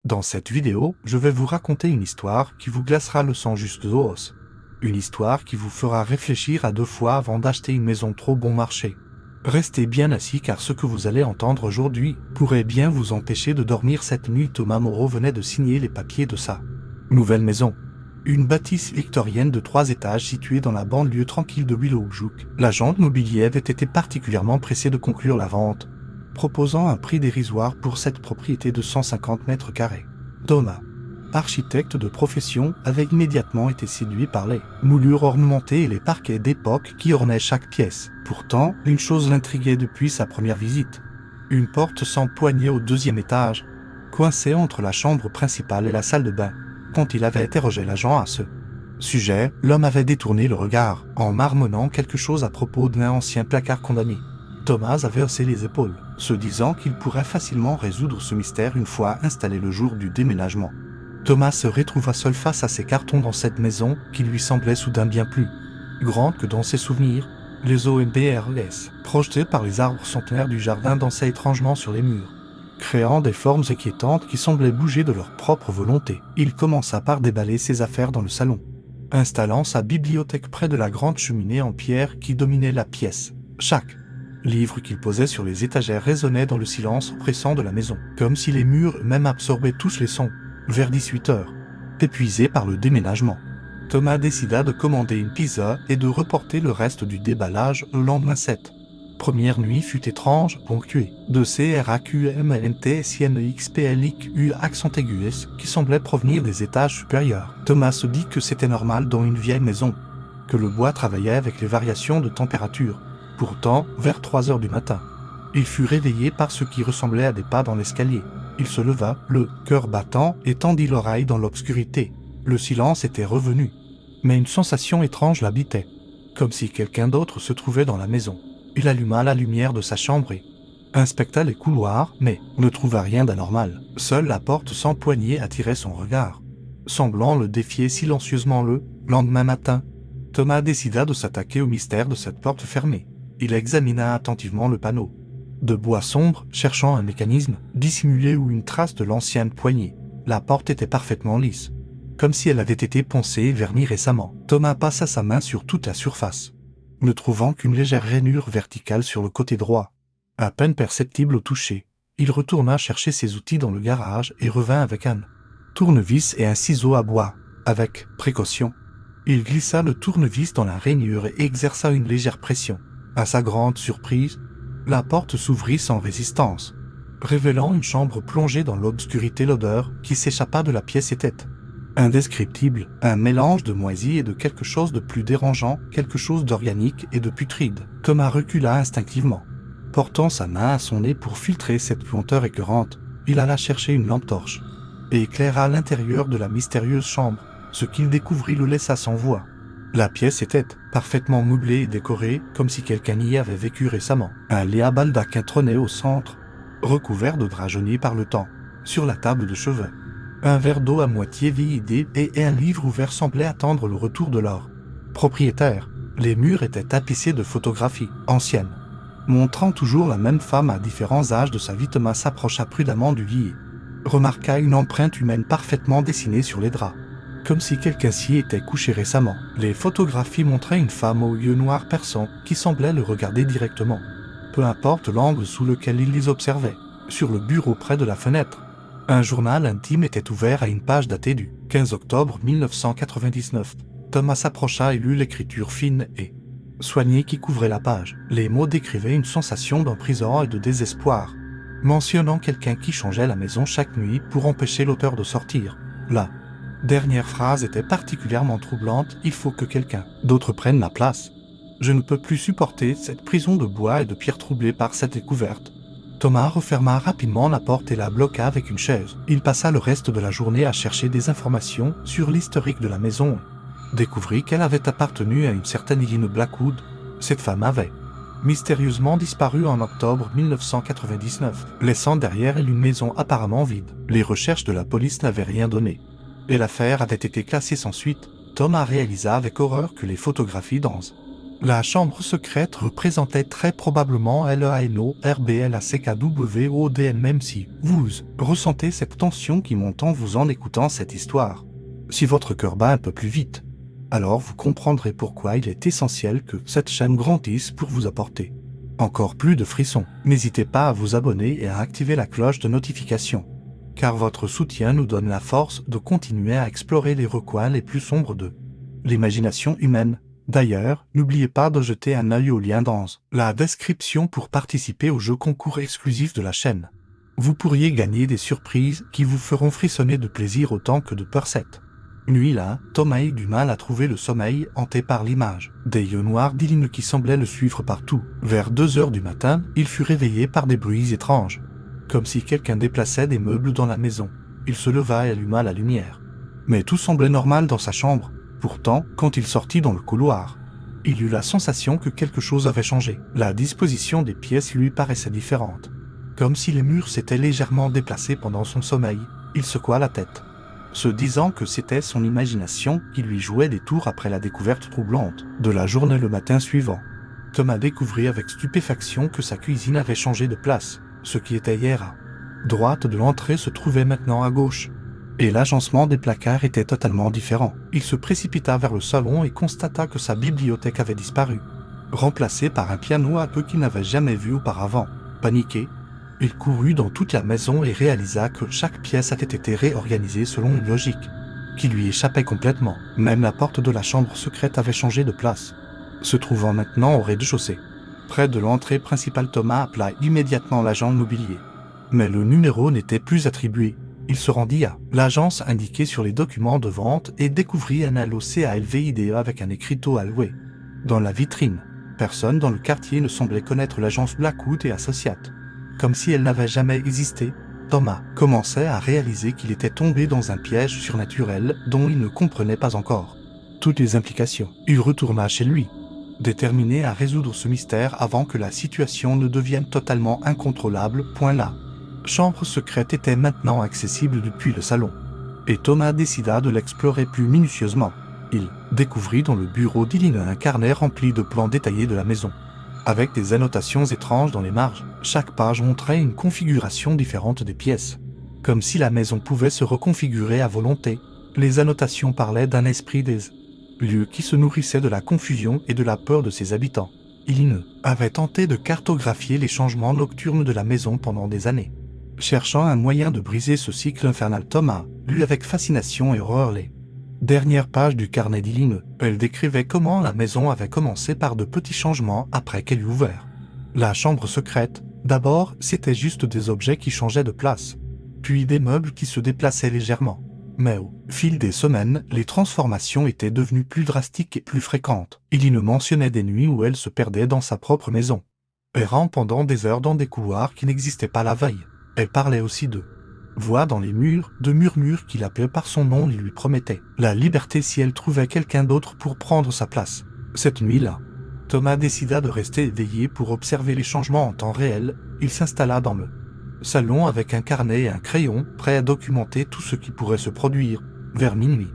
Dans cette vidéo, je vais vous raconter une histoire qui vous glacera le sang jusqu'aux os. Une histoire qui vous fera réfléchir à 2 fois avant d'acheter une maison trop bon marché. Restez bien assis car ce que vous allez entendre aujourd'hui pourrait bien vous empêcher de dormir cette nuit. Thomas Moreau venait de signer les papiers de sa nouvelle maison. Une bâtisse victorienne de 3 étages située dans la banlieue tranquille de Willowbrook. L'agent immobilier avait été particulièrement pressé de conclure la vente, proposant un prix dérisoire pour cette propriété de 150 mètres carrés. Thomas, architecte de profession, avait immédiatement été séduit par les moulures ornementées et les parquets d'époque qui ornaient chaque pièce. Pourtant, une chose l'intriguait depuis sa première visite. Une porte sans poignée au 2e étage, coincée entre la chambre principale et la salle de bain. Quand il avait interrogé l'agent à ce sujet, l'homme avait détourné le regard, en marmonnant quelque chose à propos d'un ancien placard condamné. Thomas avait haussé les épaules, se disant qu'il pourrait facilement résoudre ce mystère une fois installé le jour du déménagement. Thomas se retrouva seul face à ses cartons dans cette maison qui lui semblait soudain bien plus grande que dans ses souvenirs. Les OMBRS, projetés par les arbres centenaires du jardin, dansaient étrangement sur les murs, créant des formes inquiétantes qui semblaient bouger de leur propre volonté. Il commença par déballer ses affaires dans le salon, installant sa bibliothèque près de la grande cheminée en pierre qui dominait la pièce. Chaque livre qu'il posait sur les étagères résonnait dans le silence oppressant de la maison, comme si les murs eux-mêmes absorbaient tous les sons. Vers 18 heures, épuisé par le déménagement, Thomas décida de commander une pizza et de reporter le reste du déballage au lendemain. Cette première nuit fut étrange, ponctuée de CRAQMNTSINXPLIQ accent aigus qui semblaient provenir des étages supérieurs. Thomas se dit que c'était normal dans une vieille maison, que le bois travaillait avec les variations de température. Pourtant, vers 3 heures du matin, il fut réveillé par ce qui ressemblait à des pas dans l'escalier. Il se leva, le cœur battant, et tendit l'oreille dans l'obscurité. Le silence était revenu, mais une sensation étrange l'habitait, comme si quelqu'un d'autre se trouvait dans la maison. Il alluma la lumière de sa chambre et inspecta les couloirs, mais ne trouva rien d'anormal. Seule la porte sans poignée attirait son regard, semblant le défier silencieusement. Le lendemain matin, Thomas décida de s'attaquer au mystère de cette porte fermée. Il examina attentivement le panneau de bois sombre, cherchant un mécanisme dissimulé ou une trace de l'ancienne poignée. La porte était parfaitement lisse, comme si elle avait été poncée et vernie récemment. Thomas passa sa main sur toute la surface, ne trouvant qu'une légère rainure verticale sur le côté droit, à peine perceptible au toucher. Il retourna chercher ses outils dans le garage et revint avec un tournevis et un ciseau à bois. Avec précaution, il glissa le tournevis dans la rainure et exerça une légère pression. À sa grande surprise, la porte s'ouvrit sans résistance, révélant une chambre plongée dans l'obscurité. L'odeur qui s'échappa de la pièce était indescriptible, un mélange de moisi et de quelque chose de plus dérangeant, quelque chose d'organique et de putride. Thomas recula instinctivement, portant sa main à son nez pour filtrer cette puanteur écœurante. Il alla chercher une lampe torche et éclaira l'intérieur de la mystérieuse chambre. Ce qu'il découvrit le laissa sans voix. La pièce était parfaitement meublée et décorée, comme si quelqu'un y avait vécu récemment. Un lit à baldaquin trônait au centre, recouvert de draps jaunis par le temps. Sur la table de chevet, un verre d'eau à moitié vidé et un livre ouvert semblaient attendre le retour de leur propriétaire. Les murs étaient tapissés de photographies anciennes, montrant toujours la même femme à différents âges de sa vie. Thomas s'approcha prudemment du lit et remarqua une empreinte humaine parfaitement dessinée sur les draps, comme si quelqu'un s'y était couché récemment. Les photographies montraient une femme aux yeux noirs perçants qui semblait le regarder directement, peu importe l'angle sous lequel il les observait. Sur le bureau près de la fenêtre, un journal intime était ouvert à une page datée du 15 octobre 1999. Thomas s'approcha et lut l'écriture fine et soignée qui couvrait la page. Les mots décrivaient une sensation d'emprisonnement et de désespoir, mentionnant quelqu'un qui changeait la maison chaque nuit pour empêcher l'auteur de sortir. La dernière phrase était particulièrement troublante. Il faut que quelqu'un d'autre prenne ma place. Je ne peux plus supporter cette prison de bois et de pierre troublée par cette découverte. Thomas referma rapidement la porte et la bloqua avec une chaise. Il passa le reste de la journée à chercher des informations sur l'historique de la maison. Découvrit qu'elle avait appartenu à une certaine Eileen Blackwood. Cette femme avait mystérieusement disparu en octobre 1999, laissant derrière elle une maison apparemment vide. Les recherches de la police n'avaient rien donné, et l'affaire avait été classée sans suite. Thomas réalisa avec horreur que les photographies dans La chambre secrète représentait très probablement LEANO-RBLACKWODN, même si vous ressentez cette tension qui monte en vous en écoutant cette histoire. Si votre cœur bat un peu plus vite, alors vous comprendrez pourquoi il est essentiel que cette chaîne grandisse pour vous apporter encore plus de frissons. N'hésitez pas à vous abonner et à activer la cloche de notification, car votre soutien nous donne la force de continuer à explorer les recoins les plus sombres de l'imagination humaine. D'ailleurs, n'oubliez pas de jeter un œil au lien dans la description pour participer au jeu concours exclusif de la chaîne. Vous pourriez gagner des surprises qui vous feront frissonner de plaisir autant que de peur. Cette nuit-là, Thomas eut du mal à trouver le sommeil, hanté par l'image des yeux noirs d'Eileen qui semblaient le suivre partout. Vers 2 heures du matin, il fut réveillé par des bruits étranges, comme si quelqu'un déplaçait des meubles dans la maison. Il se leva et alluma la lumière. Mais tout semblait normal dans sa chambre. Pourtant, quand il sortit dans le couloir, il eut la sensation que quelque chose avait changé. La disposition des pièces lui paraissait différente, comme si les murs s'étaient légèrement déplacés pendant son sommeil. Il secoua la tête, se disant que c'était son imagination qui lui jouait des tours après la découverte troublante de la journée. Le matin suivant, Thomas découvrit avec stupéfaction que sa cuisine avait changé de place. Ce qui était hier à droite de l'entrée se trouvait maintenant à gauche, et l'agencement des placards était totalement différent. Il se précipita vers le salon et constata que sa bibliothèque avait disparu, remplacée par un piano à queue qu'il n'avait jamais vu auparavant. Paniqué, il courut dans toute la maison et réalisa que chaque pièce avait été réorganisée selon une logique qui lui échappait complètement. Même la porte de la chambre secrète avait changé de place, se trouvant maintenant au rez-de-chaussée. Près de l'entrée principale, Thomas appela immédiatement l'agent immobilier. Mais le numéro n'était plus attribué. Il se rendit à l'agence indiquée sur les documents de vente et découvrit un LOCALVIDE avec un écriteau alloué dans la vitrine. Personne dans le quartier ne semblait connaître l'agence Blackwood et Associates, comme si elle n'avait jamais existé. Thomas commençait à réaliser qu'il était tombé dans un piège surnaturel dont il ne comprenait pas encore toutes les implications. Il retourna chez lui, déterminé à résoudre ce mystère avant que la situation ne devienne totalement incontrôlable. La chambre secrète était maintenant accessible depuis le salon, et Thomas décida de l'explorer plus minutieusement. Il découvrit dans le bureau d'Eileen un carnet rempli de plans détaillés de la maison, avec des annotations étranges dans les marges. Chaque page montrait une configuration différente des pièces, comme si la maison pouvait se reconfigurer à volonté. Les annotations parlaient d'un esprit des lieux qui se nourrissait de la confusion et de la peur de ses habitants. Eileen avait tenté de cartographier les changements nocturnes de la maison pendant des années, cherchant un moyen de briser ce cycle infernal. Thomas lut avec fascination et horreur les dernières pages du carnet d'Eileen. Elle décrivait comment la maison avait commencé par de petits changements après qu'elle eut ouvert la chambre secrète. D'abord, c'était juste des objets qui changeaient de place, puis des meubles qui se déplaçaient légèrement. Mais au fil des semaines, les transformations étaient devenues plus drastiques et plus fréquentes. Eileen mentionnait des nuits où elle se perdait dans sa propre maison, errant pendant des heures dans des couloirs qui n'existaient pas la veille. Elle parlait aussi de voix dans les murs, de murmures qui l'appelaient par son nom et lui promettaient la liberté si elle trouvait quelqu'un d'autre pour prendre sa place. Cette nuit-là, Thomas décida de rester éveillé pour observer les changements en temps réel. Il s'installa dans le salon avec un carnet et un crayon, prêt à documenter tout ce qui pourrait se produire. Vers minuit,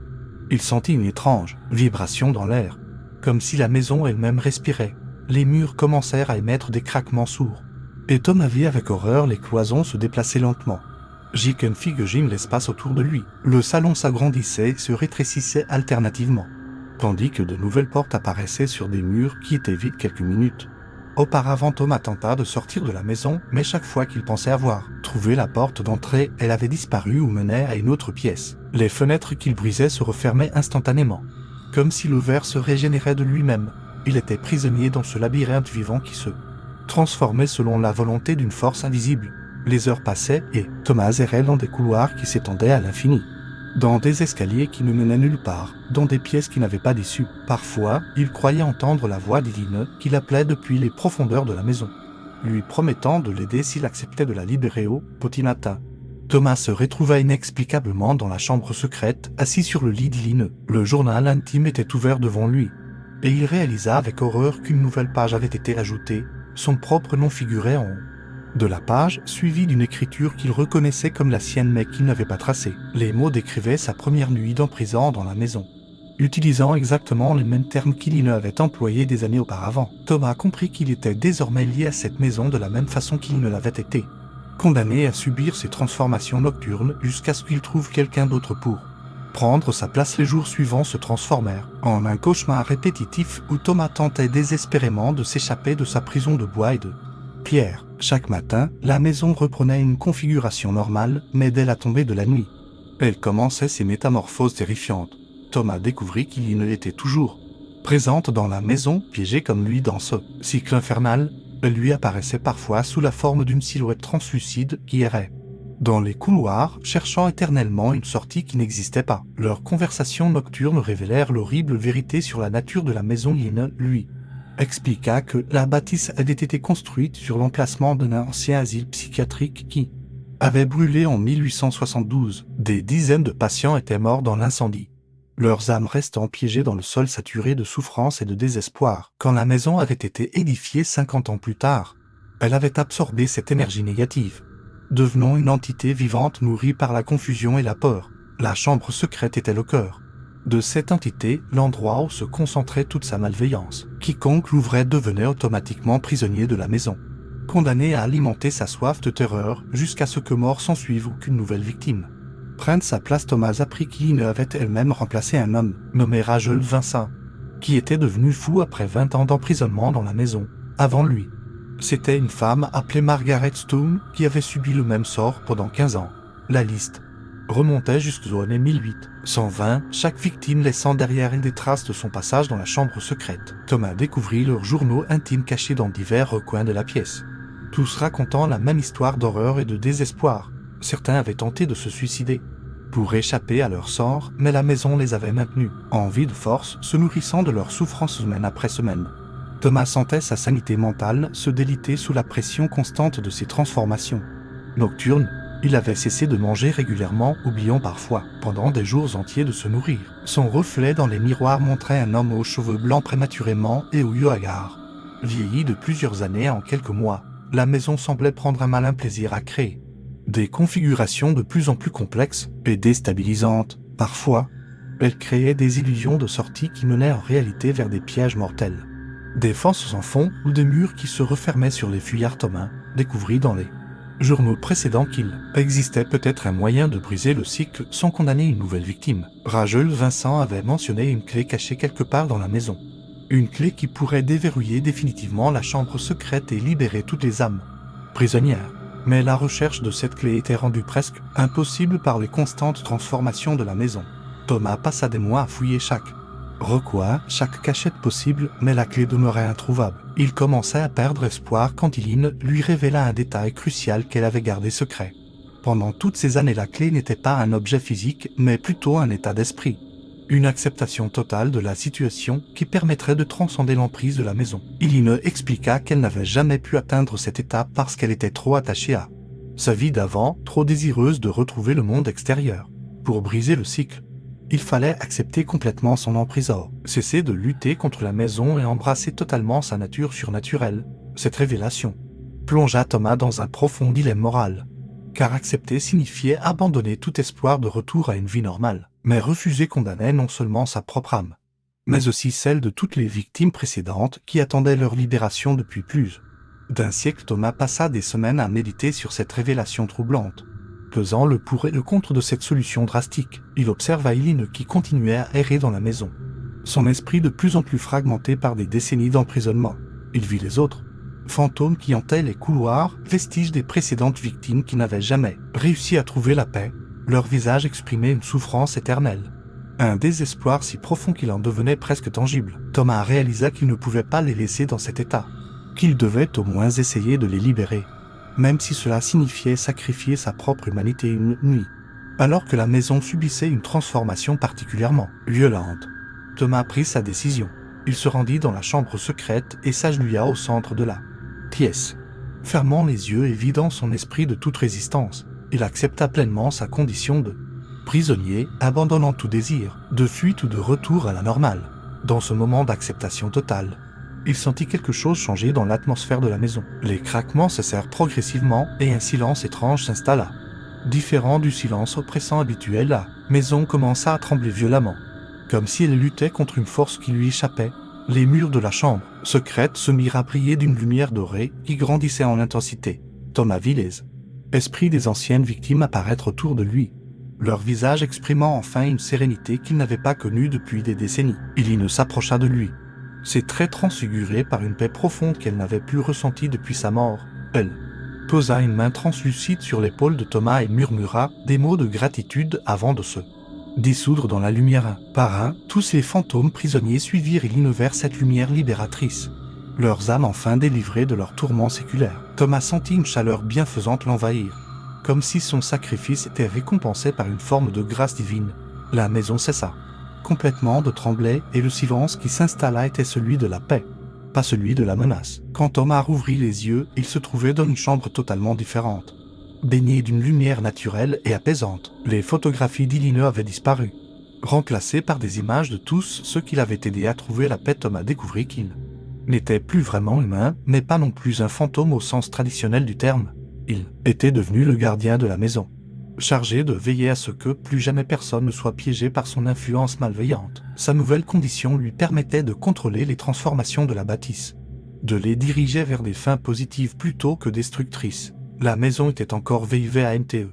il sentit une étrange vibration dans l'air, comme si la maison elle-même respirait. Les murs commencèrent à émettre des craquements sourds, et Thomas vit avec horreur les cloisons se déplacer lentement, figant l'espace autour de lui. Le salon s'agrandissait et se rétrécissait alternativement, tandis que de nouvelles portes apparaissaient sur des murs qui étaient vides quelques minutes auparavant. Thomas tenta de sortir de la maison, mais chaque fois qu'il pensait avoir trouvé la porte d'entrée, elle avait disparu ou menait à une autre pièce. Les fenêtres qu'il brisait se refermaient instantanément, comme si le verre se régénérait de lui-même. Il était prisonnier dans ce labyrinthe vivant qui se transformait selon la volonté d'une force invisible. Les heures passaient et Thomas errait dans des couloirs qui s'étendaient à l'infini, dans des escaliers qui ne menaient nulle part, dans des pièces qui n'avaient pas d'issue. Parfois, il croyait entendre la voix d'Eileen qui l'appelait depuis les profondeurs de la maison, lui promettant de l'aider s'il acceptait de la libérer au Potinata. Thomas se retrouva inexplicablement dans la chambre secrète, assis sur le lit d'Eileen. Le journal intime était ouvert devant lui, et il réalisa avec horreur qu'une nouvelle page avait été ajoutée. Son propre nom figurait en haut de la page, suivi d'une écriture qu'il reconnaissait comme la sienne mais qu'il n'avait pas tracée. Les mots décrivaient sa première nuit d'emprisonnement dans la maison, utilisant exactement les mêmes termes qu'il avait employés des années auparavant. Thomas comprit qu'il était désormais lié à cette maison de la même façon qu'il ne l'avait été, condamné à subir ces transformations nocturnes jusqu'à ce qu'il trouve quelqu'un d'autre pour prendre sa place. Les jours suivants se transformèrent en un cauchemar répétitif où Thomas tentait désespérément de s'échapper de sa prison de bois et de pierre. Chaque matin, la maison reprenait une configuration normale, mais dès la tombée de la nuit, elle commençait ses métamorphoses terrifiantes. Thomas découvrit qu'il y était toujours présente dans la maison, piégée comme lui dans ce cycle infernal. Elle lui apparaissait parfois sous la forme d'une silhouette translucide qui errait dans les couloirs, cherchant éternellement une sortie qui n'existait pas. Leurs conversations nocturnes révélèrent l'horrible vérité sur la nature de la maison. Il lui expliqua que la bâtisse avait été construite sur l'emplacement d'un ancien asile psychiatrique qui avait brûlé en 1872. Des dizaines de patients étaient morts dans l'incendie, leurs âmes restant piégées dans le sol saturé de souffrance et de désespoir. Quand la maison avait été édifiée 50 ans plus tard, elle avait absorbé cette énergie négative, devenant une entité vivante nourrie par la confusion et la peur. La chambre secrète était le cœur de cette entité, l'endroit où se concentrait toute sa malveillance. Quiconque l'ouvrait devenait automatiquement prisonnier de la maison, condamné à alimenter sa soif de terreur jusqu'à ce que mort s'ensuive ou qu'une nouvelle victime prenne sa place. Thomas apprit qu'il avait elle-même remplacé un homme nommé Ragel Vincent, qui était devenu fou après 20 ans d'emprisonnement dans la maison. Avant lui, c'était une femme appelée Margaret Stone qui avait subi le même sort pendant 15 ans. La liste remontait jusqu'aux années 1820, chaque victime laissant derrière elle des traces de son passage dans la chambre secrète. Thomas découvrit leurs journaux intimes cachés dans divers recoins de la pièce, tous racontant la même histoire d'horreur et de désespoir. Certains avaient tenté de se suicider pour échapper à leur sort, mais la maison les avait maintenus en vie de force, se nourrissant de leurs souffrances semaine après semaine. Thomas sentait sa sanité mentale se déliter sous la pression constante de ces transformations nocturnes. Il avait cessé de manger régulièrement, oubliant parfois, pendant des jours entiers, de se nourrir. Son reflet dans les miroirs montrait un homme aux cheveux blancs prématurément et aux yeux hagards, vieilli de plusieurs années en quelques mois. La maison semblait prendre un malin plaisir à créer des configurations de plus en plus complexes et déstabilisantes. Parfois, elle créait des illusions de sortie qui menaient en réalité vers des pièges mortels, des fosses sans fond ou des murs qui se refermaient sur les fuyards. Thomas découvrit dans les journaux précédents qu'il existait peut-être un moyen de briser le cycle sans condamner une nouvelle victime. Ragel Vincent avait mentionné une clé cachée quelque part dans la maison, une clé qui pourrait déverrouiller définitivement la chambre secrète et libérer toutes les âmes prisonnières. Mais la recherche de cette clé était rendue presque impossible par les constantes transformations de la maison. Thomas passa des mois à fouiller chaque recoin, chaque cachette possible, mais la clé demeurait introuvable. Il commençait à perdre espoir quand Eileen lui révéla un détail crucial qu'elle avait gardé secret. Pendant toutes ces années, la clé n'était pas un objet physique, mais plutôt un état d'esprit. Une acceptation totale de la situation qui permettrait de transcender l'emprise de la maison. Eileen expliqua qu'elle n'avait jamais pu atteindre cet état parce qu'elle était trop attachée à sa vie d'avant, trop désireuse de retrouver le monde extérieur. Pour briser le cycle, il fallait accepter complètement son empriseur, cesser de lutter contre la maison et embrasser totalement sa nature surnaturelle. Cette révélation plongea Thomas dans un profond dilemme moral, car accepter signifiait abandonner tout espoir de retour à une vie normale. Mais refuser condamnait non seulement sa propre âme, mais aussi celle de toutes les victimes précédentes qui attendaient leur libération depuis plus d'un siècle. Thomas passa des semaines à méditer sur cette révélation troublante, pesant le pour et le contre de cette solution drastique. Il observa Eileen qui continuait à errer dans la maison, son esprit de plus en plus fragmenté par des décennies d'emprisonnement. Il vit les autres fantômes qui hantaient les couloirs, vestiges des précédentes victimes qui n'avaient jamais réussi à trouver la paix. Leur visage exprimait une souffrance éternelle, un désespoir si profond qu'il en devenait presque tangible. Thomas réalisa qu'il ne pouvait pas les laisser dans cet état, qu'il devait au moins essayer de les libérer, même si cela signifiait sacrifier sa propre humanité une nuit. Alors que la maison subissait une transformation particulièrement violente, Thomas prit sa décision. Il se rendit dans la chambre secrète et s'agenouilla au centre de la pièce. Fermant les yeux et vidant son esprit de toute résistance, il accepta pleinement sa condition de prisonnier, abandonnant tout désir de fuite ou de retour à la normale. Dans ce moment d'acceptation totale, il sentit quelque chose changer dans l'atmosphère de la maison. Les craquements cessèrent progressivement et un silence étrange s'installa. Différent du silence oppressant habituel, la maison commença à trembler violemment. comme si elle luttait contre une force qui lui échappait. Les murs de la chambre secrète se mirent à briller d'une lumière dorée qui grandissait en intensité. Thomas Villez, esprit des anciennes victimes apparaître autour de lui, leur visage exprimant enfin une sérénité qu'il n'avait pas connue depuis des décennies. Eileen s'approcha de lui, ses traits transfigurés par une paix profonde qu'elle n'avait plus ressentie depuis sa mort. Elle posa une main translucide sur l'épaule de Thomas et murmura des mots de gratitude avant de se dissoudre dans la lumière. Un par un, tous les fantômes prisonniers suivirent Eileen vers cette lumière libératrice, leurs âmes enfin délivrées de leurs tourments séculaires. Thomas sentit une chaleur bienfaisante l'envahir, comme si son sacrifice était récompensé par une forme de grâce divine. La maison cessa complètement de trembler et le silence qui s'installa était celui de la paix, pas celui de la menace. Quand Thomas rouvrit les yeux, il se trouvait dans une chambre totalement différente, baignée d'une lumière naturelle et apaisante. Les photographies d'Eileen avaient disparu, remplacées par des images de tous ceux qui l'avaient aidé à trouver la paix. Thomas découvrit qu'il n'était plus vraiment humain, mais pas non plus un fantôme au sens traditionnel du terme. Il était devenu le gardien de la maison, chargé de veiller à ce que plus jamais personne ne soit piégé par son influence malveillante. Sa nouvelle condition lui permettait de contrôler les transformations de la bâtisse, de les diriger vers des fins positives plutôt que destructrices. La maison était encore VIVANTE,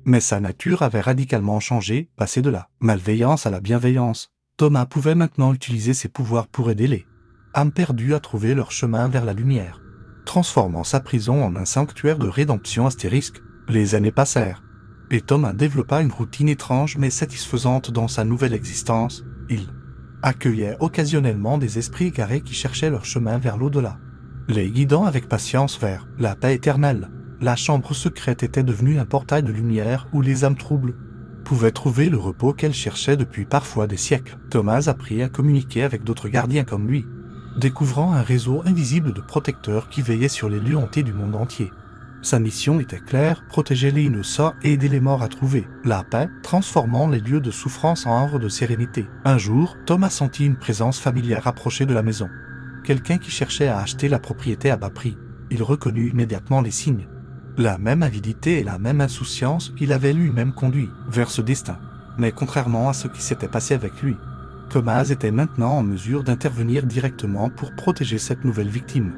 mais sa nature avait radicalement changé, passé de la malveillance à la bienveillance. Thomas pouvait maintenant utiliser ses pouvoirs pour aider les âmes perdues à trouver leur chemin vers la lumière, transformant sa prison en un sanctuaire de rédemption astérisque. Les années passèrent, et Thomas développa une routine étrange mais satisfaisante dans sa nouvelle existence. Il accueillait occasionnellement des esprits égarés qui cherchaient leur chemin vers l'au-delà, les guidant avec patience vers la paix éternelle. La chambre secrète était devenue un portail de lumière où les âmes troubles pouvaient trouver le repos qu'elles cherchaient depuis parfois des siècles. Thomas apprit à communiquer avec d'autres gardiens comme lui, découvrant un réseau invisible de protecteurs qui veillaient sur les lieux hantés du monde entier. Sa mission était claire, protéger les innocents et aider les morts à trouver la paix, transformant les lieux de souffrance en havre de sérénité. Un jour, Thomas sentit une présence familière approcher de la maison. Quelqu'un qui cherchait à acheter la propriété à bas prix. Il reconnut immédiatement les signes. La même avidité et la même insouciance qu'il avait lui-même conduit vers ce destin. Mais contrairement à ce qui s'était passé avec lui, Thomas était maintenant en mesure d'intervenir directement pour protéger cette nouvelle victime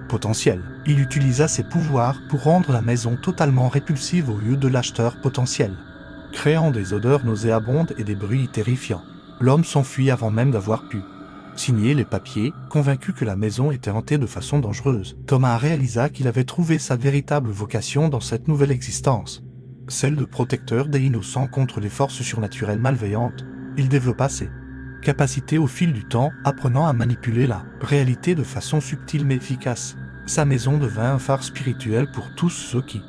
potentielle. Il utilisa ses pouvoirs pour rendre la maison totalement répulsive au lieu de l'acheteur potentiel, créant des odeurs nauséabondes et des bruits terrifiants. L'homme s'enfuit avant même d'avoir pu signer les papiers, convaincu que la maison était hantée de façon dangereuse. Thomas réalisa qu'il avait trouvé sa véritable vocation dans cette nouvelle existence, celle de protecteur des innocents contre les forces surnaturelles malveillantes. Il développa ses capacités au fil du temps, apprenant à manipuler la réalité de façon subtile mais efficace. Sa maison devint un phare spirituel pour tous ceux qui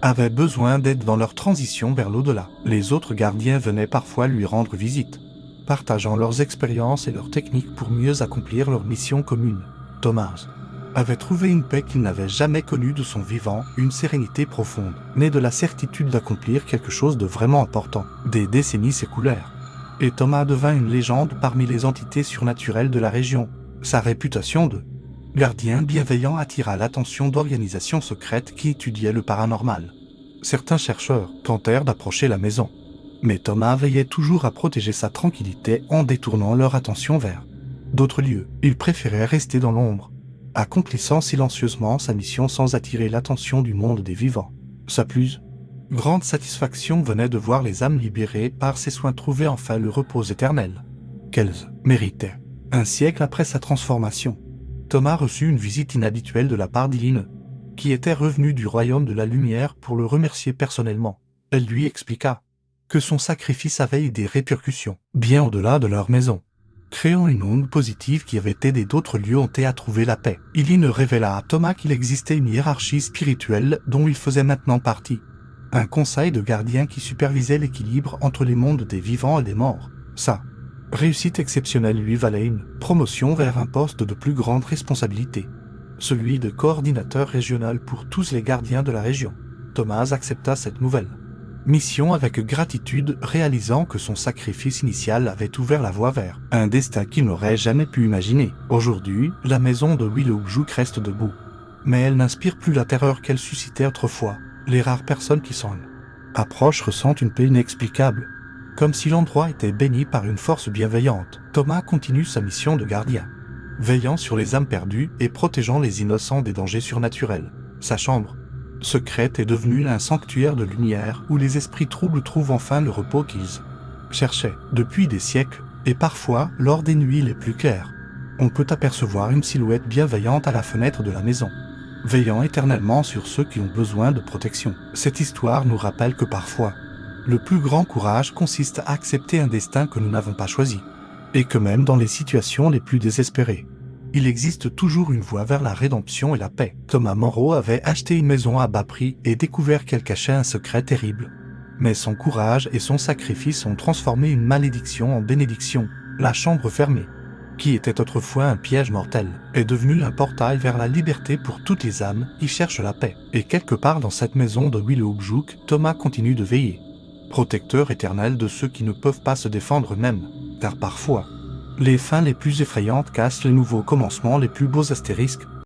avaient besoin d'aide dans leur transition vers l'au-delà. Les autres gardiens venaient parfois lui rendre visite, partageant leurs expériences et leurs techniques pour mieux accomplir leur mission commune. Thomas avait trouvé une paix qu'il n'avait jamais connue de son vivant, une sérénité profonde, née de la certitude d'accomplir quelque chose de vraiment important. Des décennies s'écoulèrent, et Thomas devint une légende parmi les entités surnaturelles de la région. Sa réputation de gardien bienveillant attira l'attention d'organisations secrètes qui étudiaient le paranormal. Certains chercheurs tentèrent d'approcher la maison, mais Thomas veillait toujours à protéger sa tranquillité en détournant leur attention vers d'autres lieux. Il préférait rester dans l'ombre, accomplissant silencieusement sa mission sans attirer l'attention du monde des vivants. Sa plus grande satisfaction venait de voir les âmes libérées par ses soins trouver enfin le repos éternel qu'elles méritaient. Un siècle après sa transformation, Thomas reçut une visite inhabituelle de la part d'Eileen, qui était revenue du royaume de la lumière pour le remercier personnellement. Elle lui expliqua que son sacrifice avait eu des répercussions bien au-delà de leur maison, créant une onde positive qui avait aidé d'autres lieux hantés à trouver la paix. Eileen révéla à Thomas qu'il existait une hiérarchie spirituelle dont il faisait maintenant partie, un conseil de gardiens qui supervisait l'équilibre entre les mondes des vivants et des morts. Sa réussite exceptionnelle lui valait une promotion vers un poste de plus grande responsabilité, celui de coordinateur régional pour tous les gardiens de la région. Thomas accepta cette nouvelle mission avec gratitude, réalisant que son sacrifice initial avait ouvert la voie vers un destin qu'il n'aurait jamais pu imaginer. Aujourd'hui, la maison de Willowbrook reste debout, mais elle n'inspire plus la terreur qu'elle suscitait autrefois. Les rares personnes qui s'en approchent ressentent une paix inexplicable, Comme si l'endroit était béni par une force bienveillante, Thomas continue sa mission de gardien, veillant sur les âmes perdues et protégeant les innocents des dangers surnaturels. Sa chambre secrète est devenue un sanctuaire de lumière où les esprits troubles trouvent enfin le repos qu'ils cherchaient depuis des siècles, et parfois, lors des nuits les plus claires, on peut apercevoir une silhouette bienveillante à la fenêtre de la maison, veillant éternellement sur ceux qui ont besoin de protection. Cette histoire nous rappelle que parfois, le plus grand courage consiste à accepter un destin que nous n'avons pas choisi, et que même dans les situations les plus désespérées, il existe toujours une voie vers la rédemption et la paix. Thomas Moreau avait acheté une maison à bas prix et découvert qu'elle cachait un secret terrible. Mais son courage et son sacrifice ont transformé une malédiction en bénédiction. La chambre fermée, qui était autrefois un piège mortel, est devenue un portail vers la liberté pour toutes les âmes qui cherchent la paix. Et quelque part dans cette maison de Willowbrook, Thomas continue de veiller, protecteur éternel de ceux qui ne peuvent pas se défendre eux-mêmes, car parfois, les fins les plus effrayantes cachent les nouveaux commencements les plus beaux astérisques.